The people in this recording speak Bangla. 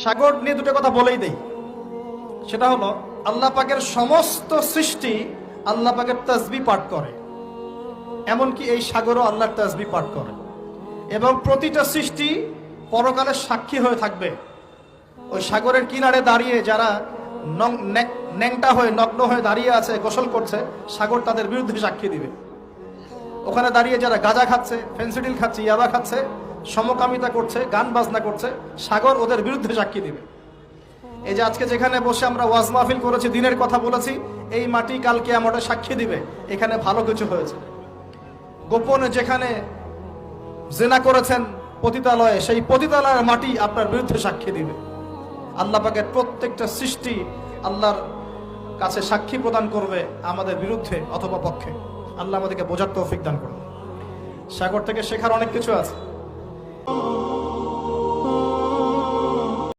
সাগর নিয়ে দুটো কথা বলেই দেই। সেটা হলো, আল্লাহ পাকের সমস্ত সৃষ্টি আল্লাহ পাকের তাসবিহ পাঠ করে, এমনকি এই সাগরও আল্লাহর তাসবিহ পাঠ করে। এবং প্রতিটা সৃষ্টি পরকালে সাক্ষী হয়ে থাকবে। ওই সাগরের কিনারে দাঁড়িয়ে যারা ন্যাংটা হয়ে নগ্ন হয়ে দাঁড়িয়ে আছে, গোসল করছে, সাগর তাদের বিরুদ্ধে সাক্ষী দিবে। ওখানে দাঁড়িয়ে যারা গাঁজা খাচ্ছে, ফেন্সিডিল খাচ্ছে, ইয়াবা খাচ্ছে, সমকামিতা করছে, গান বাজনা করছে, সাগর ওদের বিরুদ্ধে সাক্ষী দিবে। এই যে আজকে যেখানে বসে আমরা ওয়াজ মাহফিল করেছি, দিনের কথা বলেছি, এই মাটি কাল কিয়ামতে সাক্ষী দিবে এখানে ভালো কিছু হয়েছে। গোপনে যেখানে জিনা করেছেন পতিতালয়ে, সেই পতিতালয়ের মাটি আপনার বিরুদ্ধে সাক্ষী দিবে। আল্লাহ পাকের প্রত্যেকটা সৃষ্টি আল্লাহর কাছে সাক্ষী প্রদান করবে আমাদের বিরুদ্ধে অথবা পক্ষে। আল্লাহ আমাদেরকে বোঝার তৌফিক দান করুন। সাগর থেকে শেখার অনেক কিছু আছে।